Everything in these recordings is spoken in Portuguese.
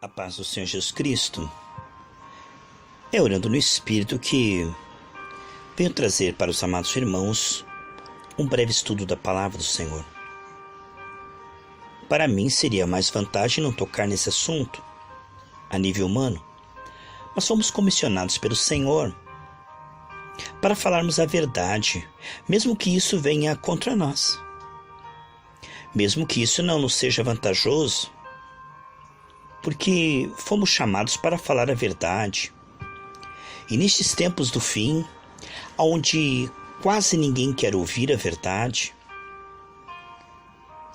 A paz do Senhor Jesus Cristo. É orando no Espírito que venho trazer para os amados irmãos um breve estudo da Palavra do Senhor. Para mim seria mais vantagem não tocar nesse assunto a nível humano, mas somos comissionados pelo Senhor para falarmos a verdade, mesmo que isso venha contra nós, mesmo que isso não nos seja vantajoso, porque fomos chamados para falar a verdade. E nestes tempos do fim, onde quase ninguém quer ouvir a verdade,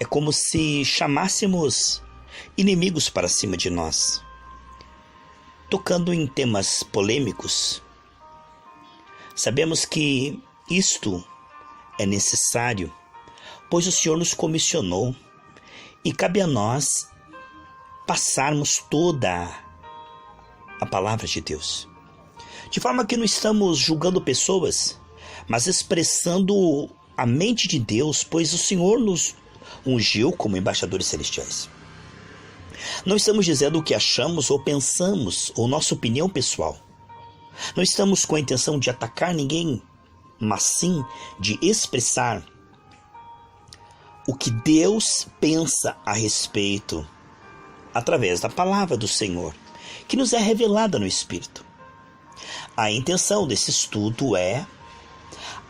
é como se chamássemos inimigos para cima de nós, tocando em temas polêmicos. Sabemos que isto é necessário, pois o Senhor nos comissionou e cabe a nós passarmos toda a palavra de Deus, de forma que não estamos julgando pessoas, mas expressando a mente de Deus, pois o Senhor nos ungiu como embaixadores celestiais. Não estamos dizendo o que achamos ou pensamos, ou nossa opinião pessoal. Não estamos com a intenção de atacar ninguém, mas sim de expressar o que Deus pensa a respeito através da palavra do Senhor, que nos é revelada no Espírito. A intenção desse estudo é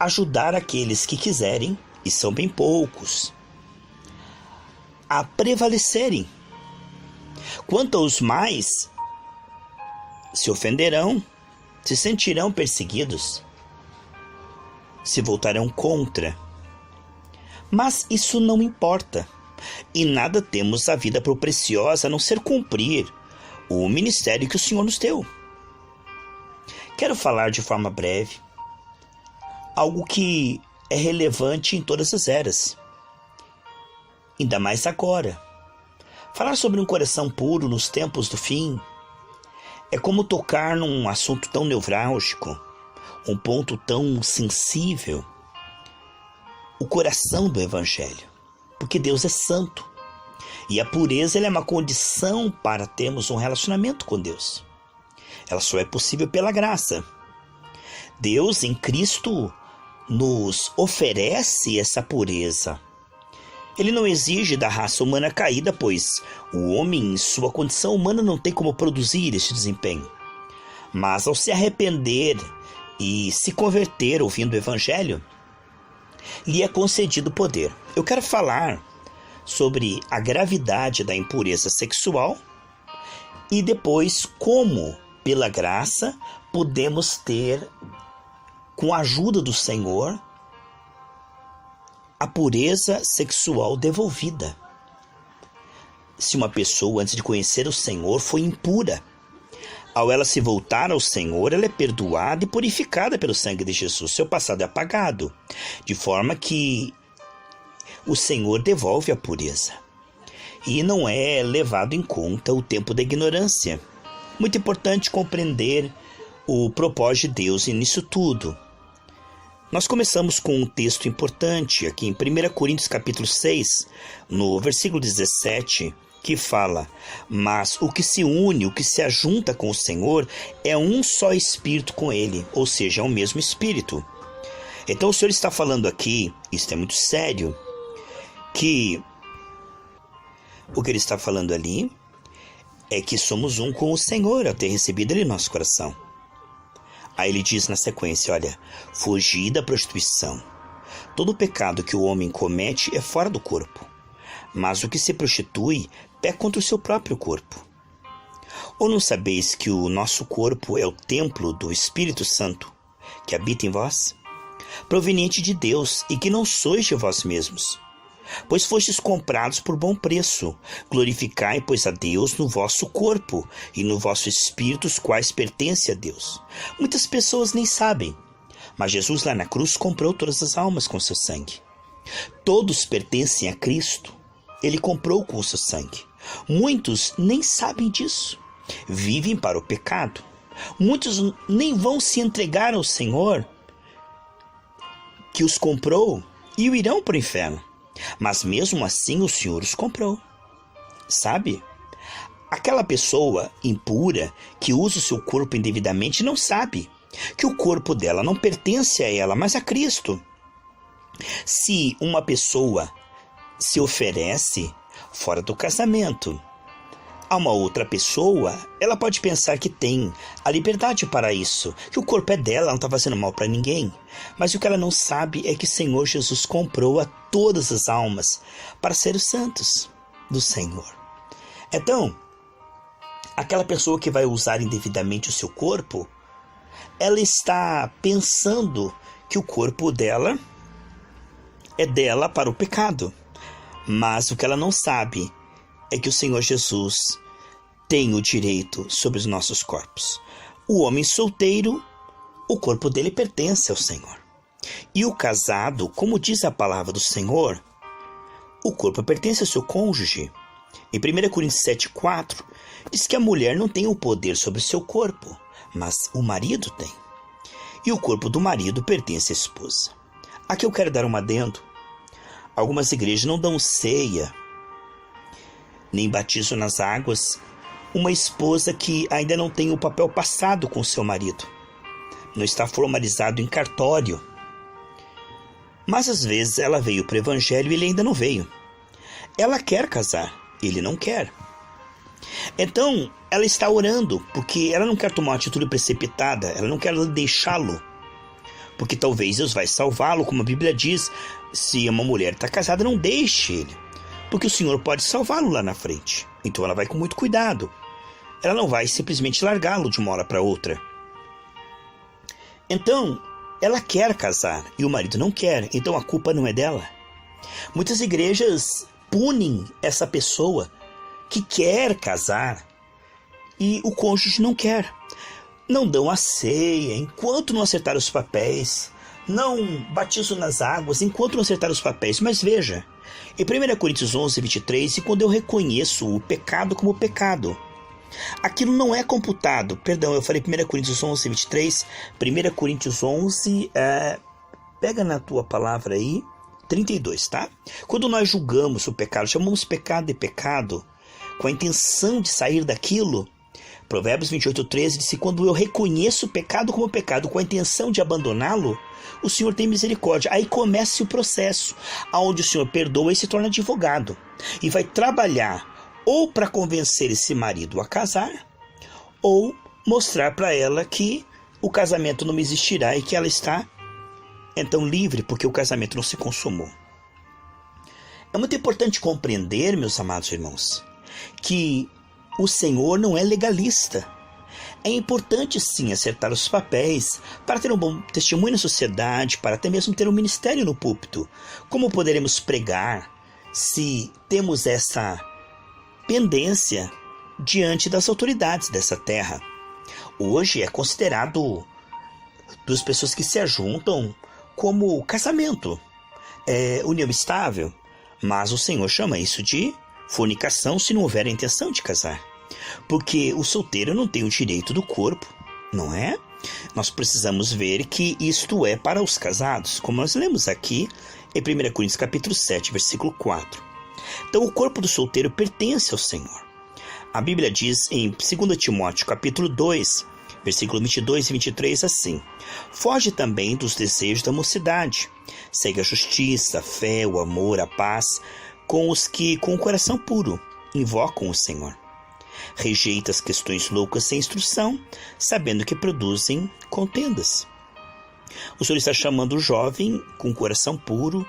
ajudar aqueles que quiserem, e são bem poucos, a prevalecerem. Quanto aos mais, se ofenderão, se sentirão perseguidos, se voltarão contra. Mas isso não importa. E nada temos a vida por preciosa a não ser cumprir o ministério que o Senhor nos deu. Quero falar de forma breve algo que é relevante em todas as eras, ainda mais agora. Falar sobre um coração puro nos tempos do fim é como tocar num assunto tão nevrálgico, um ponto tão sensível, o coração do Evangelho. Porque Deus é santo. E a pureza é uma condição para termos um relacionamento com Deus. Ela só é possível pela graça. Deus em Cristo nos oferece essa pureza. Ele não exige da raça humana caída, pois o homem em sua condição humana não tem como produzir esse desempenho. Mas ao se arrepender e se converter ouvindo o Evangelho, lhe é concedido poder. Eu quero falar sobre a gravidade da impureza sexual e depois como, pela graça, podemos ter, com a ajuda do Senhor, a pureza sexual devolvida. Se uma pessoa, antes de conhecer o Senhor, foi impura, ao ela se voltar ao Senhor, ela é perdoada e purificada pelo sangue de Jesus. Seu passado é apagado, de forma que o Senhor devolve a pureza. E não é levado em conta o tempo da ignorância. Muito importante compreender o propósito de Deus nisso tudo. Nós começamos com um texto importante aqui em 1 Coríntios capítulo 6, no versículo 17, que fala: mas o que se une, o que se ajunta com o Senhor é um só Espírito com Ele, ou seja, é o mesmo Espírito. Então o Senhor está falando aqui, isso é muito sério, que o que Ele está falando ali é que somos um com o Senhor ao ter recebido Ele em nosso coração. Aí Ele diz na sequência, olha, fugir da prostituição. Todo pecado que o homem comete é fora do corpo, mas o que se prostitui peca contra o seu próprio corpo. Ou não sabeis que o nosso corpo é o templo do Espírito Santo, que habita em vós, proveniente de Deus, e que não sois de vós mesmos, pois fostes comprados por bom preço? Glorificai, pois, a Deus no vosso corpo e no vosso espírito, os quais pertencem a Deus. Muitas pessoas nem sabem, mas Jesus lá na cruz comprou todas as almas com seu sangue. Todos pertencem a Cristo. Ele comprou com o seu sangue. Muitos nem sabem disso. Vivem para o pecado. Muitos nem vão se entregar ao Senhor, que os comprou, e o irão para o inferno. Mas mesmo assim o Senhor os comprou. Sabe? aquela pessoa impura que usa o seu corpo indevidamente não sabe que o corpo dela não pertence a ela, mas a Cristo. Se uma pessoa se oferece fora do casamento a uma outra pessoa, ela pode pensar que tem a liberdade para isso, que o corpo é dela, ela não está fazendo mal para ninguém. Mas o que ela não sabe é que o Senhor Jesus comprou a todas as almas para ser os santos do Senhor. Então, aquela pessoa que vai usar indevidamente o seu corpo, ela está pensando que o corpo dela é dela para o pecado. Mas o que ela não sabe é que o Senhor Jesus tem o direito sobre os nossos corpos. O homem solteiro, o corpo dele pertence ao Senhor. E o casado, como diz a palavra do Senhor, o corpo pertence ao seu cônjuge. Em 1 Coríntios 7,4, diz que a mulher não tem o poder sobre o seu corpo, mas o marido tem. E o corpo do marido pertence à esposa. Aqui eu quero dar um adendo. Algumas igrejas não dão ceia, nem batismo nas águas, uma esposa que ainda não tem o papel passado com seu marido. Não está formalizado em cartório. Mas às vezes ela veio para o evangelho e ele ainda não veio. Ela quer casar, ele não quer. Então, ela está orando, porque ela não quer tomar uma atitude precipitada, ela não quer deixá-lo, porque talvez Deus vai salvá-lo, como a Bíblia diz, se uma mulher está casada, não deixe ele, porque o Senhor pode salvá-lo lá na frente. Então ela vai com muito cuidado. Ela não vai simplesmente largá-lo de uma hora para outra. Então, ela quer casar e o marido não quer, então a culpa não é dela. Muitas igrejas punem essa pessoa que quer casar e o cônjuge não quer. Não dão a ceia enquanto não acertar os papéis, não batizam nas águas enquanto não acertar os papéis. Mas veja, em 1 Coríntios 11, 23, e quando eu reconheço o pecado como pecado, aquilo não é computado. Perdão, eu falei 1 Coríntios 11, 23, 1 Coríntios 11, pega na tua palavra aí, 32, tá? Quando nós julgamos o pecado, chamamos pecado de pecado, com a intenção de sair daquilo, Provérbios 28, 13 diz que quando eu reconheço o pecado como pecado, com a intenção de abandoná-lo, o Senhor tem misericórdia. Aí começa o processo, onde o Senhor perdoa e se torna advogado. E vai trabalhar ou para convencer esse marido a casar, ou mostrar para ela que o casamento não existirá e que ela está, então, livre, porque o casamento não se consumou. É muito importante compreender, meus amados irmãos, que o Senhor não é legalista. É importante sim acertar os papéis para ter um bom testemunho na sociedade, para até mesmo ter um ministério no púlpito. Como poderemos pregar se temos essa pendência diante das autoridades dessa terra? Hoje é considerado duas pessoas que se ajuntam como casamento, união estável, mas o Senhor chama isso de fornicação se não houver a intenção de casar. Porque o solteiro não tem o direito do corpo, não é? Nós precisamos ver que isto é para os casados, como nós lemos aqui em 1 Coríntios capítulo 7, versículo 4. Então o corpo do solteiro pertence ao Senhor. A Bíblia diz em 2 Timóteo capítulo 2, versículo 22 e 23 assim: foge também dos desejos da mocidade, segue a justiça, a fé, o amor, a paz, com os que, com o coração puro, invocam o Senhor. Rejeita as questões loucas sem instrução, sabendo que produzem contendas. O Senhor está chamando o jovem com o coração puro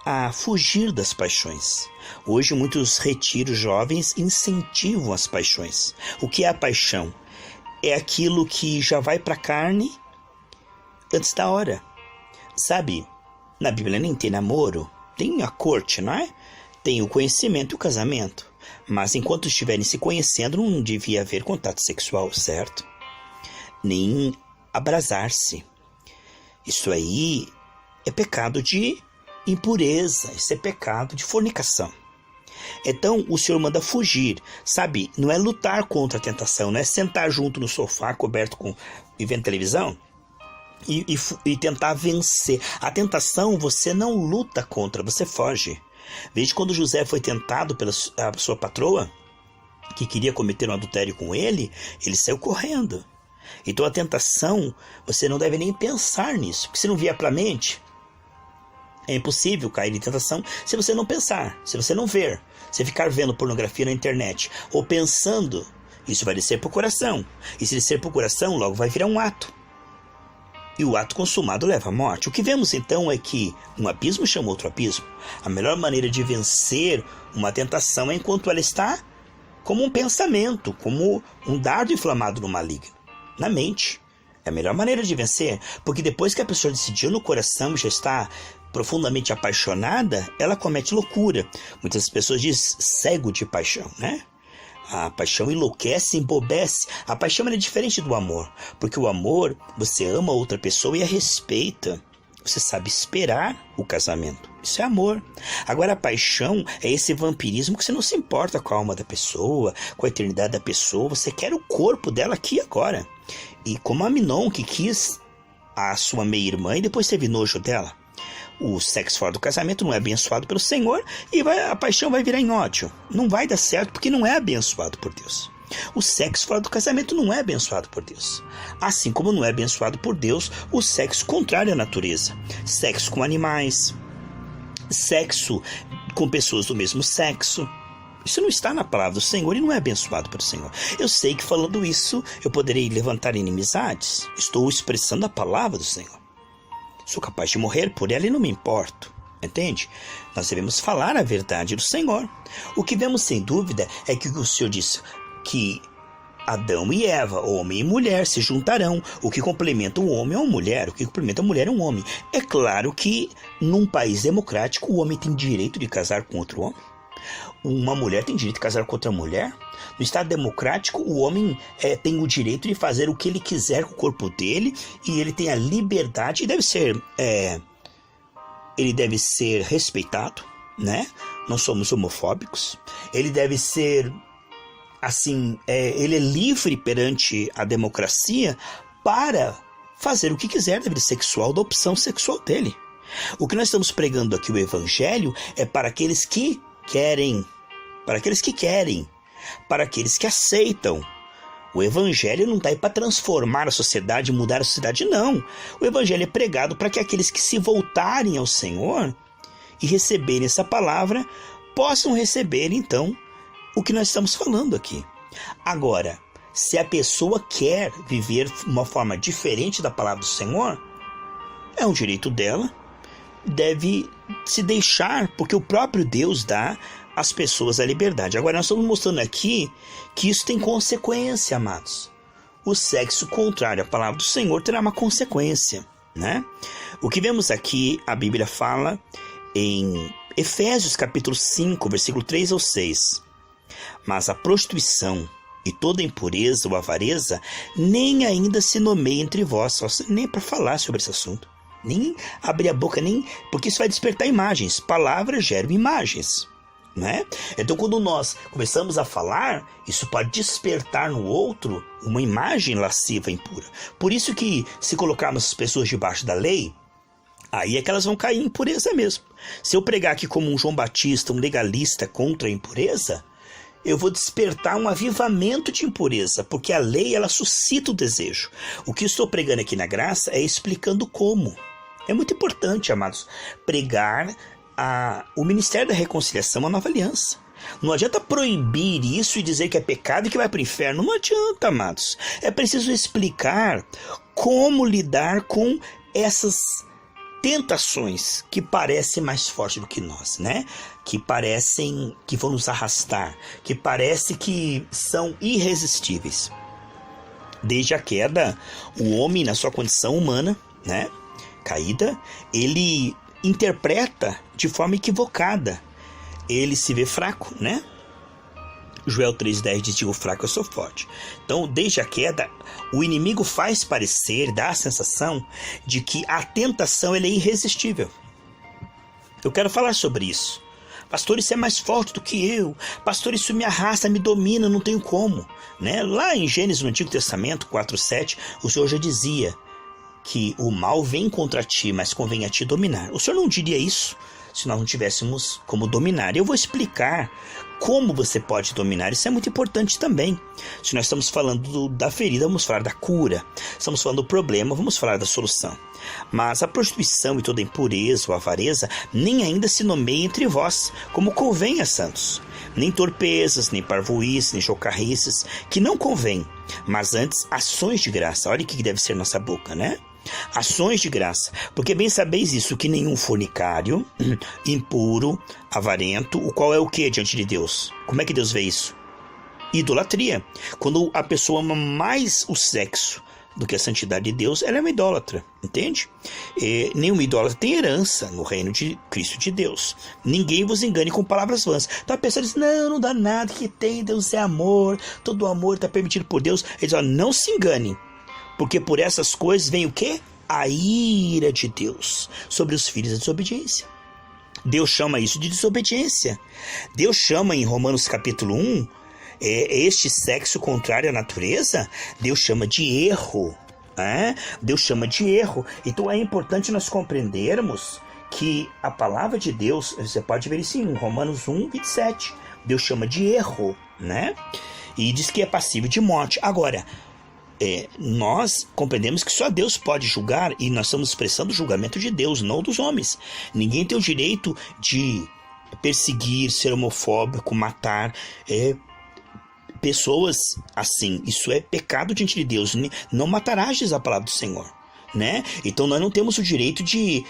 a fugir das paixões. Hoje muitos retiros jovens incentivam as paixões. O que é a paixão? É aquilo que já vai para a carne antes da hora. Sabe, na Bíblia nem tem namoro, tem a corte, não é? Tem o conhecimento e o casamento. Mas enquanto estiverem se conhecendo, não devia haver contato sexual, certo? Nem abrasar-se. Isso aí é pecado de impureza, isso é pecado de fornicação. Então o Senhor manda fugir, sabe? Não é lutar contra a tentação, não é sentar junto no sofá coberto e vendo televisão e tentar vencer. A tentação você não luta contra, você foge. Veja quando José foi tentado pela sua patroa, que queria cometer um adultério com ele saiu correndo. Então a tentação, você não deve nem pensar nisso, porque se não vier para a mente, é impossível cair em tentação se você não pensar, se você não ver, se ficar vendo pornografia na internet ou pensando, isso vai descer para o coração. E se descer para o coração, logo vai virar um ato. E o ato consumado leva à morte. O que vemos então é que um abismo chama outro abismo. A melhor maneira de vencer uma tentação é enquanto ela está como um pensamento, como um dardo inflamado no maligno, na mente. É a melhor maneira de vencer, porque depois que a pessoa decidiu no coração, já está profundamente apaixonada, ela comete loucura. Muitas pessoas dizem cego de paixão, né? A paixão enlouquece, embobece. A paixão é diferente do amor, porque o amor, você ama outra pessoa e a respeita. Você sabe esperar o casamento. Isso é amor. Agora a paixão é esse vampirismo que você não se importa com a alma da pessoa, com a eternidade da pessoa. Você quer o corpo dela aqui e agora. E como Aminon, que quis a sua meia-irmã e depois teve nojo dela. O sexo fora do casamento não é abençoado pelo Senhor e a paixão vai virar em ódio. Não vai dar certo porque não é abençoado por Deus. O sexo fora do casamento não é abençoado por Deus. Assim como não é abençoado por Deus o sexo contrário à natureza. Sexo com animais, sexo com pessoas do mesmo sexo. Isso não está na palavra do Senhor e não é abençoado pelo Senhor. Eu sei que falando isso eu poderei levantar inimizades. Estou expressando a palavra do Senhor. Sou capaz de morrer por ela e não me importo. Entende? Nós devemos falar a verdade do Senhor. O que vemos sem dúvida é que o Senhor disse que Adão e Eva, homem e mulher, se juntarão. O que complementa o homem é uma mulher. O que complementa a mulher é um homem. É claro que num país democrático o homem tem direito de casar com outro homem. Uma mulher tem direito de casar com outra mulher. No Estado democrático, o homem tem o direito de fazer o que ele quiser com o corpo dele e ele tem a liberdade e ele deve ser respeitado, né? Não somos homofóbicos. Ele deve ser, assim, ele é livre perante a democracia para fazer o que quiser da vida sexual, da opção sexual dele. O que nós estamos pregando aqui, o Evangelho, é para aqueles que querem, para aqueles que aceitam. O Evangelho não está aí para transformar a sociedade, mudar a sociedade, não. O Evangelho é pregado para que aqueles que se voltarem ao Senhor e receberem essa palavra, possam receber, então, o que nós estamos falando aqui. Agora, se a pessoa quer viver de uma forma diferente da palavra do Senhor, é um direito dela, deve se deixar, porque o próprio Deus dá às pessoas a liberdade. Agora nós estamos mostrando aqui que isso tem consequência, amados. O sexo contrário à palavra do Senhor terá uma consequência, né? O que vemos aqui, a Bíblia fala em Efésios capítulo 5, versículo 3 ao 6. Mas a prostituição e toda impureza ou avareza nem ainda se nomeia entre vós, nem para falar sobre esse assunto. Nem abrir a boca, nem porque isso vai despertar imagens. Palavras geram imagens, né? Então quando nós começamos a falar, isso pode despertar no outro uma imagem lasciva e impura. Por isso que se colocarmos as pessoas debaixo da lei, aí é que elas vão cair em impureza mesmo. Se eu pregar aqui como um João Batista, um legalista contra a impureza, eu vou despertar um avivamento de impureza, porque a lei ela suscita o desejo. O que eu estou pregando aqui na graça é explicando como. É muito importante, amados, pregar o ministério da reconciliação, a nova aliança. Não adianta proibir isso e dizer que é pecado e que vai para o inferno. Não adianta, amados. É preciso explicar como lidar com essas tentações que parecem mais fortes do que nós, né? Que parecem que vão nos arrastar, que parece que são irresistíveis. Desde a queda, o homem, na sua condição humana, né, caída, ele interpreta de forma equivocada. Ele se vê fraco, né? Joel 3,10 diz: digo fraco, eu sou forte. Então, desde a queda, o inimigo faz parecer, dá a sensação de que a tentação ela é irresistível. Eu quero falar sobre isso. Pastor, isso é mais forte do que eu. Pastor, isso me arrasta, me domina, não tenho como, né? Lá em Gênesis, no Antigo Testamento 4,7, o Senhor já dizia que o mal vem contra ti, mas convém a ti dominar. O Senhor não diria isso se nós não tivéssemos como dominar. Eu vou explicar como você pode dominar, isso é muito importante também. Se nós estamos falando da ferida, vamos falar da cura. Estamos falando do problema, vamos falar da solução. Mas a prostituição e toda impureza ou avareza nem ainda se nomeia entre vós, como convém a santos. Nem torpezas, nem parvoíces, nem chocarrices, que não convém, mas antes ações de graça. Olha o que deve ser nossa boca, né? Ações de graça, porque bem sabeis isso, que nenhum fornicário, impuro, avarento, o qual é o que diante de Deus? Como é que Deus vê isso? Idolatria. Quando a pessoa ama mais o sexo do que a santidade de Deus, ela é uma idólatra, entende? Nenhum idólatra tem herança no reino de Cristo de Deus. Ninguém vos engane com palavras vãs. Então a pessoa diz, não dá nada, que tem, Deus é amor, todo amor está permitido por Deus. Ele diz, não se engane. Porque por essas coisas vem o quê? A ira de Deus sobre os filhos da desobediência. Deus chama isso de desobediência. Deus chama em Romanos capítulo 1, este sexo contrário à natureza, Deus chama de erro. Deus chama de erro. Então é importante nós compreendermos que a palavra de Deus, você pode ver isso em Romanos 1, 27. Deus chama de erro, né? E diz que é passível de morte. Agora, nós compreendemos que só Deus pode julgar, e nós estamos expressando o julgamento de Deus, não dos homens. Ninguém tem o direito de perseguir, ser homofóbico, matar pessoas assim. Isso é pecado diante de Deus. Não matarás, diz a palavra do Senhor, né? Então nós não temos o direito de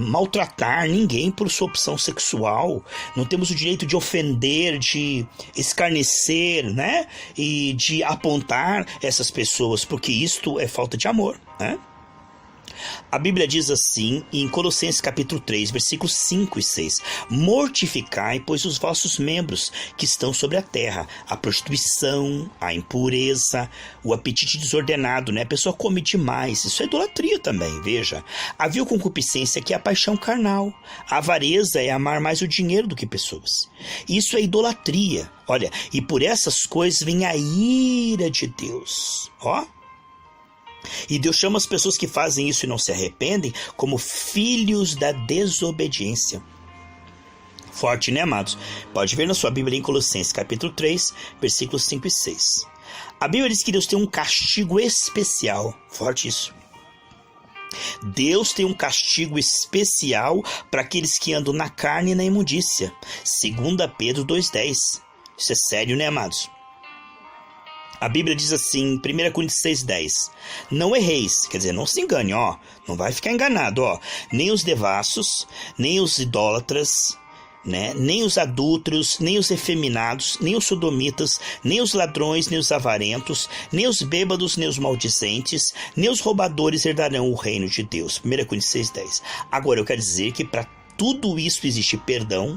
maltratar ninguém por sua opção sexual, não temos o direito de ofender, de escarnecer, né? E de apontar essas pessoas, porque isto é falta de amor, né? A Bíblia diz assim em Colossenses capítulo 3, versículos 5 e 6. Mortificai, pois, os vossos membros que estão sobre a terra, a prostituição, a impureza, o apetite desordenado, né? A pessoa come demais, isso é idolatria também, veja. A vil concupiscência, que é a paixão carnal. A avareza é amar mais o dinheiro do que pessoas. Isso é idolatria. Olha, e por essas coisas vem a ira de Deus. E Deus chama as pessoas que fazem isso e não se arrependem como filhos da desobediência. Forte, né, amados? Pode ver na sua Bíblia em Colossenses capítulo 3, versículos 5 e 6. A Bíblia diz que Deus tem um castigo especial. Forte isso. Deus tem um castigo especial para aqueles que andam na carne e na imundícia. 2 Pedro 2,10. Isso é sério, né, amados? A Bíblia diz assim, 1 Coríntios 6,10. Não erreis, quer dizer, não se engane, não vai ficar enganado, nem os devassos, nem os idólatras, né? Nem os adúlteros, nem os efeminados, nem os sodomitas, nem os ladrões, nem os avarentos, nem os bêbados, nem os maldizentes, nem os roubadores herdarão o reino de Deus. 1 Coríntios 6,10. Agora eu quero dizer que para tudo isso existe perdão,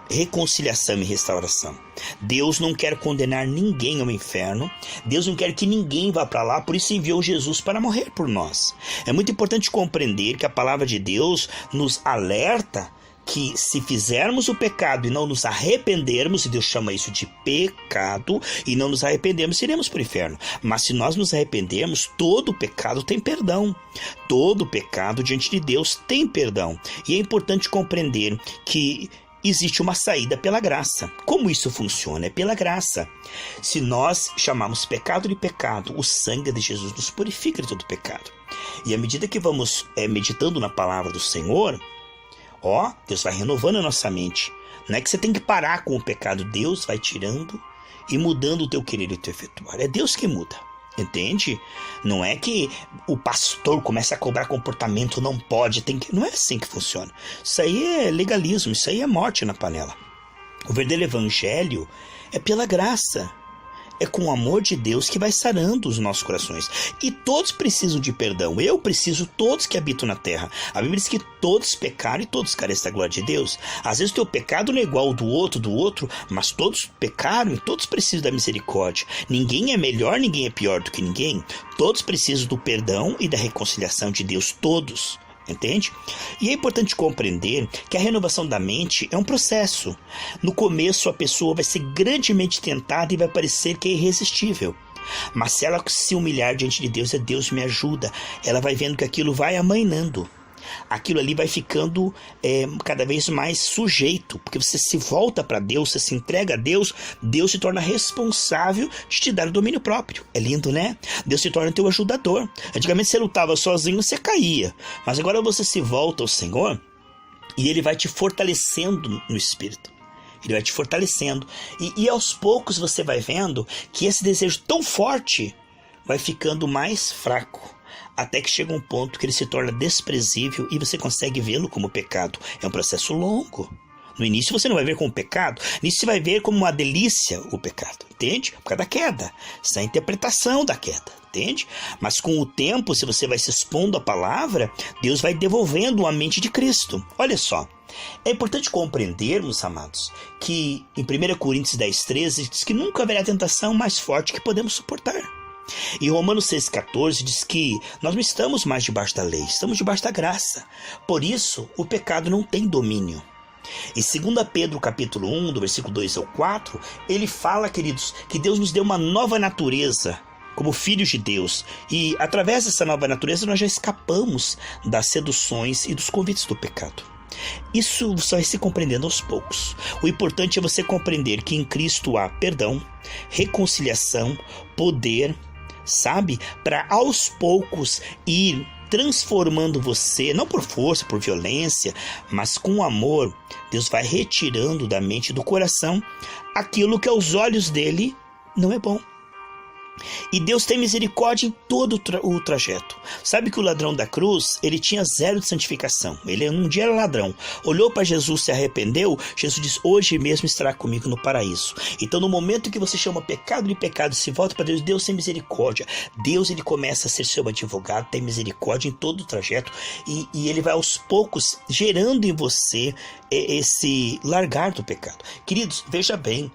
reconciliação e restauração. Deus não quer condenar ninguém ao inferno. Deus não quer que ninguém vá para lá, por isso enviou Jesus para morrer por nós. É muito importante compreender que a palavra de Deus nos alerta que se fizermos o pecado e não nos arrependermos, e Deus chama isso de pecado, e não nos arrependermos, iremos para o inferno. Mas se nós nos arrependermos, todo pecado tem perdão. Todo pecado diante de Deus tem perdão. E é importante compreender que existe uma saída pela graça. Como isso funciona? É pela graça. Se nós chamarmos pecado de pecado, o sangue de Jesus nos purifica de todo pecado. E à medida que vamos meditando na palavra do Senhor, Deus vai renovando a nossa mente. Não é que você tem que parar com o pecado. Deus vai tirando e mudando o teu querer e o teu efetuar. É Deus que muda. Entende? Não é que o pastor começa a cobrar comportamento, não pode, tem que... Não é assim que funciona. Isso aí é legalismo, isso aí é morte na panela. O verdadeiro evangelho é pela graça. É com o amor de Deus que vai sarando os nossos corações. E todos precisam de perdão. Eu preciso, todos que habitam na terra. A Bíblia diz que todos pecaram e todos carecem da glória de Deus. Às vezes o teu pecado não é igual ao do outro, mas todos pecaram e todos precisam da misericórdia. Ninguém é melhor, ninguém é pior do que ninguém. Todos precisam do perdão e da reconciliação de Deus, todos. Entende? E é importante compreender que a renovação da mente é um processo. No começo a pessoa vai ser grandemente tentada e vai parecer que é irresistível. Mas se ela se humilhar diante de Deus, Deus me ajuda, ela vai vendo que aquilo vai amainando. aquilo ali vai ficando cada vez mais sujeito, porque você se volta para Deus, você se entrega a Deus, Deus se torna responsável de te dar o domínio próprio. É lindo, né? Deus se torna teu ajudador. Antigamente você lutava sozinho, você caía, mas agora você se volta ao Senhor e Ele vai te fortalecendo no Espírito. Ele vai te fortalecendo. E aos poucos você vai vendo que esse desejo tão forte vai ficando mais fraco, até que chega um ponto que ele se torna desprezível e você consegue vê-lo como pecado. É um processo longo. No início você não vai ver como pecado, no início você vai ver como uma delícia o pecado, entende? Por causa da queda, essa é a interpretação da queda, entende? Mas com o tempo, se você vai se expondo à palavra, Deus vai devolvendo a mente de Cristo. Olha só, é importante compreendermos, amados, que em 1 Coríntios 10:13 diz que nunca haverá tentação mais forte que podemos suportar. E Romanos 6,14 diz que nós não estamos mais debaixo da lei, estamos debaixo da graça. Por isso, o pecado não tem domínio. Em 2 Pedro capítulo 1, do versículo 2 ao 4, ele fala, queridos, que Deus nos deu uma nova natureza como filhos de Deus. E através dessa nova natureza nós já escapamos das seduções e dos convites do pecado. Isso você vai se compreendendo aos poucos. O importante é você compreender que em Cristo há perdão, reconciliação, poder, sabe? Para aos poucos ir transformando você, não por força, por violência, mas com amor. Deus vai retirando da mente e do coração aquilo que aos olhos dele não é bom. E Deus tem misericórdia em todo o trajeto. Sabe que o ladrão da cruz, ele tinha 0 de santificação. Ele um dia era ladrão. Olhou para Jesus, se arrependeu. Jesus diz, hoje mesmo estará comigo no paraíso. Então no momento que você chama pecado de pecado, se volta para Deus, Deus tem misericórdia. Deus, ele começa a ser seu advogado, tem misericórdia em todo o trajeto. E ele vai aos poucos gerando em você esse largar do pecado. Queridos, veja bem.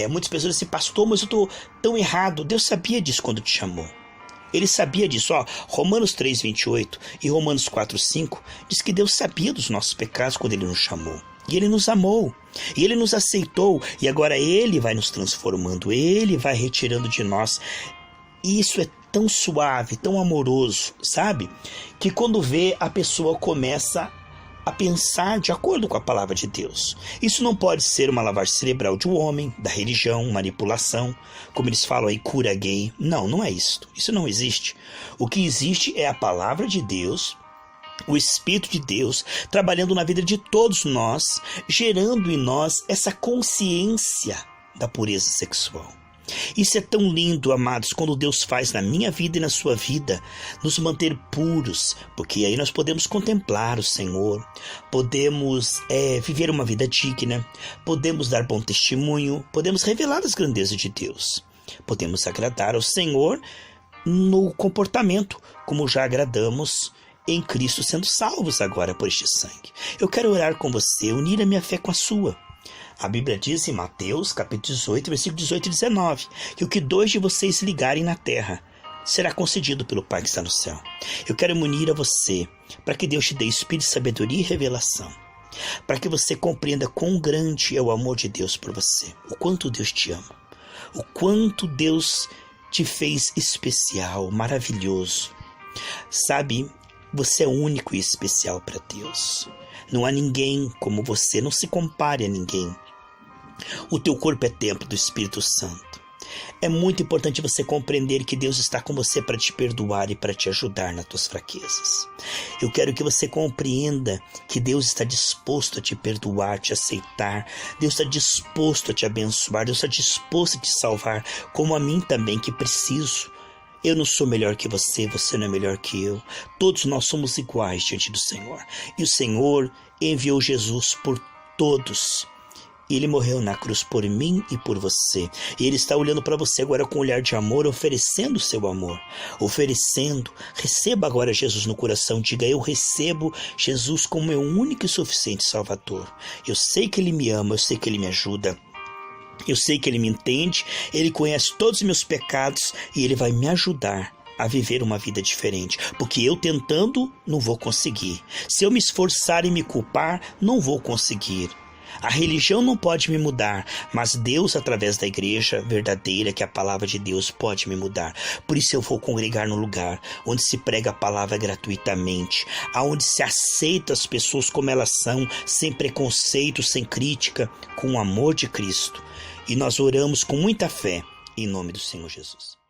Muitas pessoas dizem, pastor, mas eu estou tão errado. Deus sabia disso quando te chamou. Ele sabia disso. Romanos 3,28 e Romanos 4,5 diz que Deus sabia dos nossos pecados quando Ele nos chamou. E Ele nos amou. E Ele nos aceitou. E agora Ele vai nos transformando. Ele vai retirando de nós. E isso é tão suave, tão amoroso, sabe? Que quando vê, a pessoa começa a pensar de acordo com a palavra de Deus. Isso não pode ser uma lavagem cerebral de um homem, da religião, manipulação, como eles falam aí, cura gay. Não, não é isso. Isso não existe. O que existe é a palavra de Deus, o Espírito de Deus, trabalhando na vida de todos nós, gerando em nós essa consciência da pureza sexual. Isso é tão lindo, amados, quando Deus faz na minha vida e na sua vida, nos manter puros, porque aí nós podemos contemplar o Senhor, podemos viver uma vida digna, podemos dar bom testemunho, podemos revelar as grandezas de Deus, podemos agradar ao Senhor no comportamento, como já agradamos em Cristo, sendo salvos agora por este sangue. Eu quero orar com você, unir a minha fé com a sua. A Bíblia diz em Mateus, capítulo 18, versículo 18 e 19, que o que 2 de vocês ligarem na terra será concedido pelo Pai que está no céu. Eu quero me unir a você, para que Deus te dê espírito de sabedoria e revelação, para que você compreenda quão grande é o amor de Deus por você, o quanto Deus te ama, o quanto Deus te fez especial, maravilhoso. Sabe, você é único e especial para Deus. Não há ninguém como você, não se compare a ninguém. O teu corpo é templo do Espírito Santo. É muito importante você compreender que Deus está com você para te perdoar e para te ajudar nas tuas fraquezas. Eu quero que você compreenda que Deus está disposto a te perdoar, te aceitar. Deus está disposto a te abençoar. Deus está disposto a te salvar, como a mim também, que preciso. Eu não sou melhor que você, você não é melhor que eu. Todos nós somos iguais diante do Senhor. E o Senhor enviou Jesus por todos. Ele morreu na cruz por mim e por você. E Ele está olhando para você agora com um olhar de amor, oferecendo o seu amor. Oferecendo. Receba agora Jesus no coração. Diga, eu recebo Jesus como meu único e suficiente Salvador. Eu sei que Ele me ama, eu sei que Ele me ajuda. Eu sei que Ele me entende, Ele conhece todos os meus pecados e Ele vai me ajudar a viver uma vida diferente. Porque eu tentando, não vou conseguir. Se eu me esforçar e me culpar, não vou conseguir. A religião não pode me mudar, mas Deus, através da igreja verdadeira, que é a palavra de Deus, pode me mudar. Por isso eu vou congregar no lugar onde se prega a palavra gratuitamente, aonde se aceita as pessoas como elas são, sem preconceito, sem crítica, com o amor de Cristo. E nós oramos com muita fé, em nome do Senhor Jesus.